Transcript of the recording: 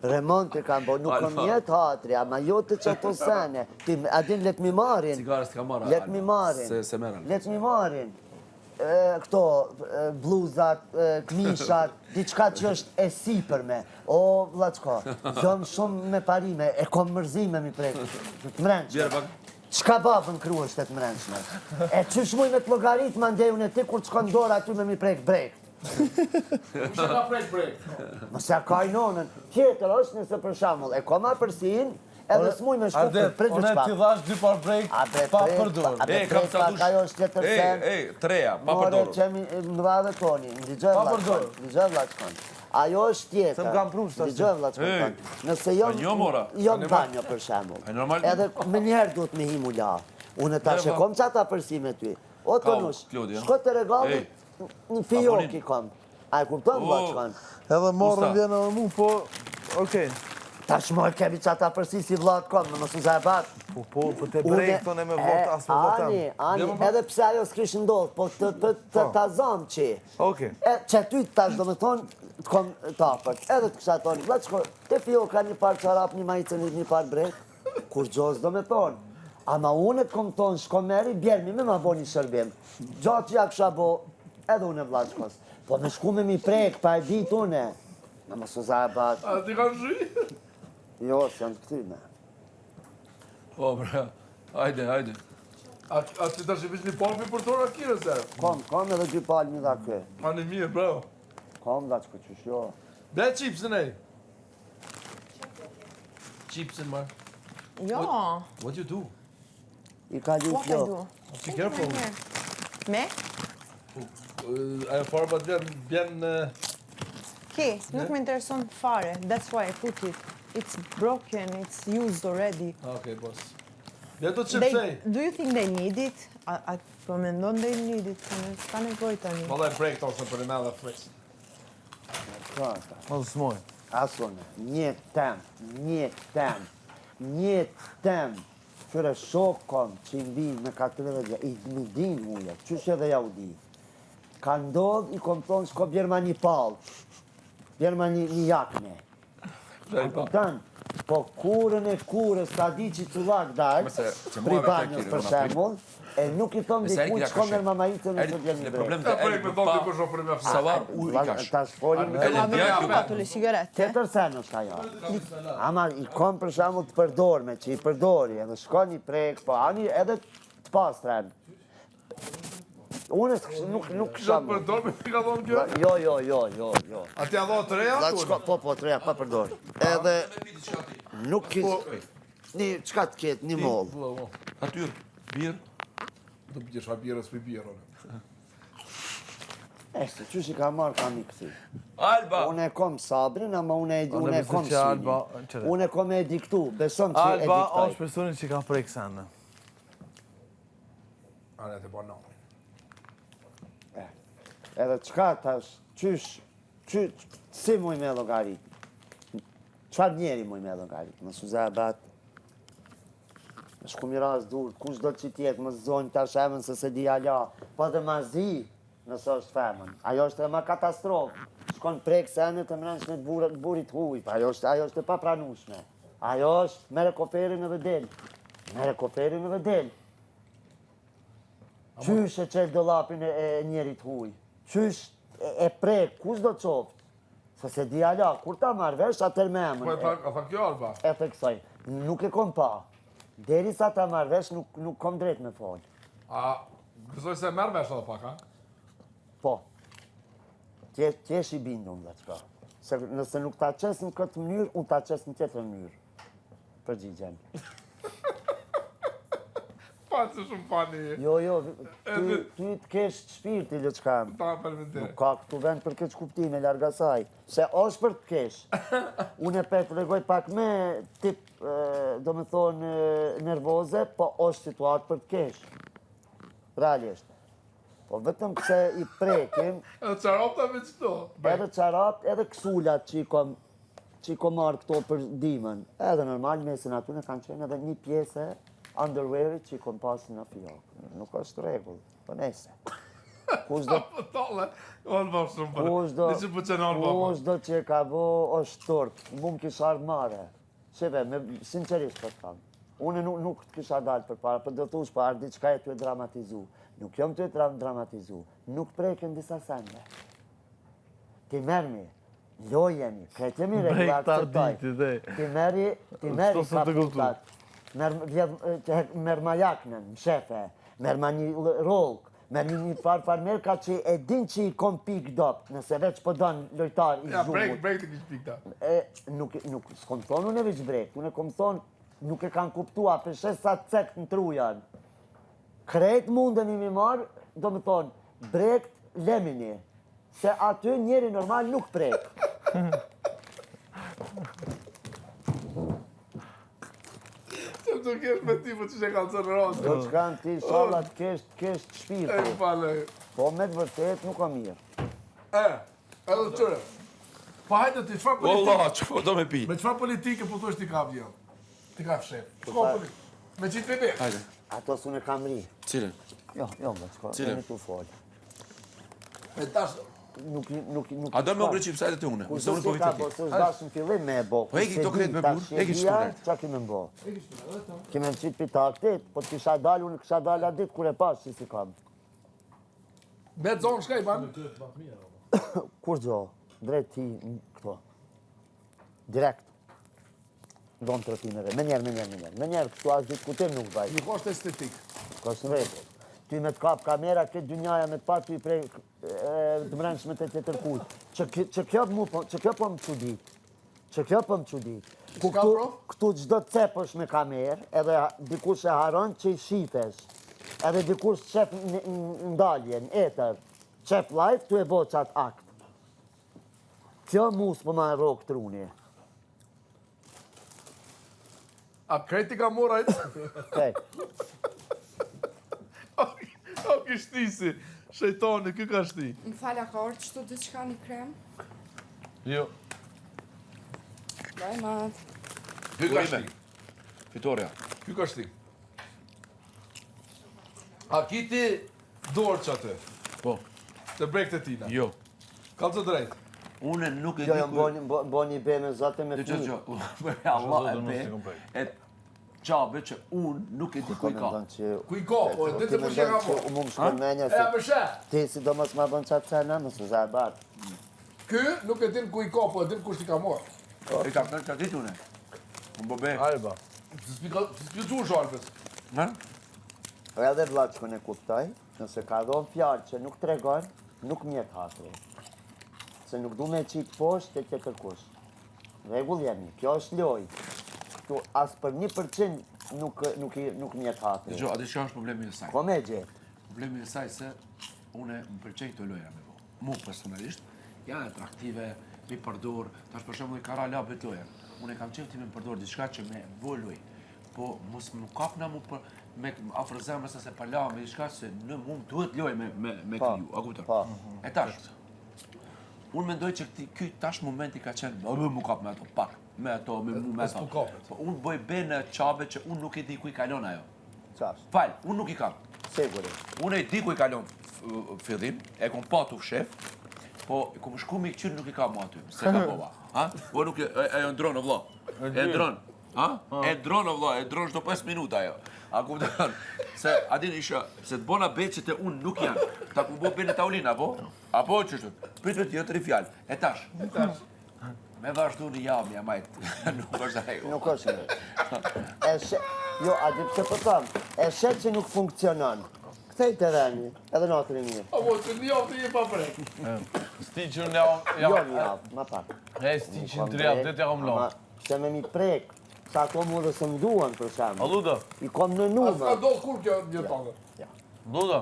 Remonti kam bo, nuk kom jetë hatri, ama jo të që ato sene. Adin let mi marin. Cigarës t'ka marra. Let mi marin. Se merën. Let mi marin. Këto, bluzat, kmishat, diçka që është e sipër me. O, vlaçko, zëm shumë me parime, e kom mërzime mi prejkë, të mrenqme. Qka babën kru është të mrenqme? E që shmuj me të logarit më ndejun e ti kur të shkon dorë aty me mi prejkë brejkë. Që ka prejkë brejkë? Mëse ka i nonën, tjetër është nëse për shamull, e koma përsin, edhe s'muj me shku për prejkë One ti dhash 2 par brejk pa përdor. Kam sa dush. Ajo është tjetër sen. Treja, pa përdor. More qemi më dha dhe toni, ndigjoj vlaçkon. Ajo është tjetër. Se më kam prunë shtë Ndigjoj vlaçkon. Nëse jo në banjo për shemull. Edhe më njerë duhet me himu la. Unë ta shekom që ata përsi me ty. O të nush, shko të regalit në fijoki kom. A e kupton vlaçkon? Edhe morën vjenë në mu, po, okej. Ta shmoj kemi që ata përsi si vlatë kom, në mësë nëzaj batë. Po, të brejk të ne me vot, asë me votem. Ani, edhe pse ajo s'kish ndodhë, po të ta zamë që. Okej. Që ty të tash do me thonë, të kom tapët, edhe të kësha toni, vlaçko, të fijo ka një par qarap, një majicën, një par brek, kur gjozë do me thonë. Ama unë të kom thonë, shko meri, bjermi me ma bo një shërbim. Gjatë që ja kësha bo, edhe unë e vlaçkos. Po me shku me mi prek, pa e ditë une. Në më suzaj e batë. A ti kanë zhy? Jo, se janë këtyme. O, bre, hajde. A ti ta shqipish një palmi për tërë akire, se? Kom edhe 2 palmi dha kë. Ma një mirë, bravo. Kom dha që këqysh, jo. Be chipsin e? Chipsin, ma. Jo. What you do? I ka një What I flok. do? Be careful. Me? Ajo farbat vjen... Ki, nuk më intereson fare. That's why I put it. It's broken, it's used already. Okej, boss. Be të chipsej. Do you think they need it? A po mendon they need it? Ka nevojë tani. Valla e break ose për në dhe friks. Mos smoj. Asone, një tem. Qyre shokon që i mbi me 40 i mi din uje, qysh edhe ja u di. Ka ndodh, i kom thonë, shko bjerma një palë, bjerma një jakne. Kuptan, po kurën e kurës, ta di që të lak dalë, pri banjës për shemull, e nuk i thonë dikuj që kom nërë mamajitën e të bjerë një brejë. Ta prek me thonë dikush o për me fërë. Savar u i kash. Ta shfolim A me një patullë sigarette? tjetër sen është ajo. Ama i kom për shemull të përdorme, që i përdori, edhe shkon i prek, po ani edhe të pastren. Unë nuk sham. Për dorë me të ka thonë kjo? Jo. A ti a dho të reja? Po, të reja, pa përdor. Edhe nuk kisë... Një, qka të ketë, një mollë. Atyr, birë. Do pëtjesh a birës për birë. Se qysh i ka marrë kam i këthi. Alba! Unë e kom sabrin, ama unë e kom Alba, sinin. Unë e kom e diktu, besom që e Alba diktaj. është personin që ka prejk sene. Anë e të bërë në. Edhe qka tash, si muj me logarit? Qfar njeri muj me logarit? Më suzaj batë. Më shku miraz dur, kush do që tjetë, më zonjë tash emën se se di ala. Po dhe ma zi, nësë është femën. Ajo është e ma katastrofë. Shkon prek senet e mrenç në burit huj, ajo është e papranushme. Ajo është mere koferin edhe del. Qysh e qelë dolapin e njerit huj? Qysh e prek, kush do qoftë? Se se di ala, kur ta marrë vesh, atër me emën. A tha kjo Alba? E të kësaj, nuk e kom pa. Deri sa ta marrë vesh, nuk kom drejt me folë. A, gëzoj se merë vesh edhe pak, ha? Po. Tjesh i bindun dhe qka. Se nëse nuk ta qes në këtë mënyrë, unë ta qes në tjetër mënyrë. Përgjigjen. Pa që shumë pani. Jo, ty të kesh shpirti lë qka. Ta përmëndirë. Nuk ka këtu vend për këtë kuptime, larga saj. Se është për të kesh. Unë e për të regoj pak me tip, do me thonë, nervoze, po është situatë për të kesh. Realisht. Po vetëm pëse i prekim... Edhe qarap të me qëto? Edhe qarap, edhe kësullat që i ko marrë këto për dimën. Edhe normal, mesin aty në kanë qenë edhe një pjesë underwearit që i kom pasin në fjokë. Nuk është regull, po nese. Kushdo Tolle, Alba shumë për. Kushdo, Nisë për qenë Alba. kushdo që ka bo është turp, mu më kisha ardhë mare. Sheve, sincerisht për tham. Unë nuk të kisha dalë për para, për do të ush për ardhë diçka e të e dramatizu. Nuk jom të e dramatizu, nuk prejken disa sende. Ti mermi, lojemi, kretemi Brek regular të të taj. arditi, dhe. Ti meri Shto se të kuptu. kaputat, merr majaknen, shefe, merr ma një rollk, merr një farmer ka që e din që i kom pik dop, nëse veç po don lojtar i Ja, zhumut. break të kish pikta. Nuk s'kom thonë unë e veç brek, unë e kom thonë nuk e kanë kuptua për shes sa cekt në trujan. Krejt mundën i mi marë, do më thonë, brekt lemini, se aty njeri normal nuk prek. Që të kesh me ti, po që që kanë cërë rosë. Do që kanë ti shallat kesh E shpirti. pale. Po me të vërtet nuk o mirë. Edhe të qëre. Pa hajde ti, qëfar politikë? Wallah, që po do me pi? Me qëfar politike po të është ti ka vjell? Ti ka fshef. Shko politikë. Me qitë vete. Hajde, Ato s'unë e kam ri. cilën? Jo, më shko, Cile? e një tu folë. Me tash, Nuk. A do me u greqim sajtë të une? Kur Mësë unë po s'e ka, vitë po ti. s'e s'dash në fillim me e bo. Po eki këto kretë me burë, eki shkollert. Qa kime më bo? Kime më qitë pita aktit, po të kisha dalë, unë kisha dalë atë ditë kur e pas që si kam. me zonë shka i banë? Kur gjo, drejt ti këto. Direkt. Donë të rëtimeve, me njerë, kështu as ditë kutim nuk baj. Nuk është estetik. Ka së në rejtë. Ty me të kap kamera, këtë dynjaja me të pa, ty i prej të mrenshme të tërkuj. Që kjo po më qudit. Që kjo po më qudit. Ku Çka, bro? këtu gjdo të cep është me kamerë, edhe dikush e haron që i shitesh. Edhe dikush qep në ndalje, në etër. Qep live, tu e bo qatë akt. Kjo mus po ma rogë truni. A krejti ka morajt? Kej, O kishtisi. Shejtoni, ky ka shti. Më falja ka orë qëtu diçka një krem? Jo. Baj mat. Ky ka shti. Fitoria. Ky ka shti. A kiti dorë që atë? Po, Të brekt e tina. jo. Ka të drejt. Une nuk e jo, di jo, boni be me zote me Dhe që fmi. që, Allah e Zotë, be, mos e komprej. e qabe që unë nuk e di ku i ka. Ku i ka, po, e ditë të përshje ka po. Unë më shkon menja E se a përshe, ti si do mos ma bën qatë cena, më së zaj batë. ky nuk e din ku i ka, po e din kush ti ka morë. E ka përnë që ditë une. Unë bo be. Alba. Si s'pjucu shalpës. Ha? Edhe vlad që ne kuptoj, nëse ka dhonë fjallë që nuk tregon, nuk mjetë hatri. Se nuk du me qitë poshtë të tjetër kush. Regull jemi, kjo është loj. Këtu as për 1% nuk mjetë Dhe hatri. gjo, ati që është problemi e saj. Ko me gjithë? Problemi e saj se une më përqej këto loja me bo. Mu personalisht, janë atraktive, mi përdor, tash për shembull i kara labet loja. Une kam qef ti me përdor diçka që me vo loj. Po mos më kapna mu për me afër zemrës se pa la me diçka se në mu duhet loj me Pa, kriju, a kupton? pa. E tash, unë mendoj që ky tash momenti ka qenë, mu kap me ato pak, me ato, me mu, me s'pu ato. kapet. Po unë boj be në qabe që unë nuk e di ku i kalon ajo. Qash, Fal, unë nuk i kam. sigurisht. Unë e di ku i kalon fillim, e kom patu shef, po kom shku mi këqyrë nuk i ka mu aty, se ka bova. Ha? Po nuk e ndronë, vlo. E ndronë. Ha? E ndronë, vlo, e ndronë shdo 5 minuta ajo. A kupton? Se, adin isha, se të bona beqet e unë nuk janë. Ta ku bo bene taulin, apo? Apo qështu? Pritë të tjetëri fjallë. E tash. Me vazhdu një jamja, majtë. Nuk është ajo. Nuk është një. Jo, a di pëse po thamë, e shet që nuk funksionon. Kthej të reni, edhe natën e mirë. O, po, që një javë të je pa prek. Sti që në Jo një javë, ma pak. E sti që në 3 javë, dhe të jam Ama, lo. se me mi prek, sa ato mu dhe së mduan për shemë. A Luda? I kom në A s'ka numë. do kur kjo një tangë. Luda?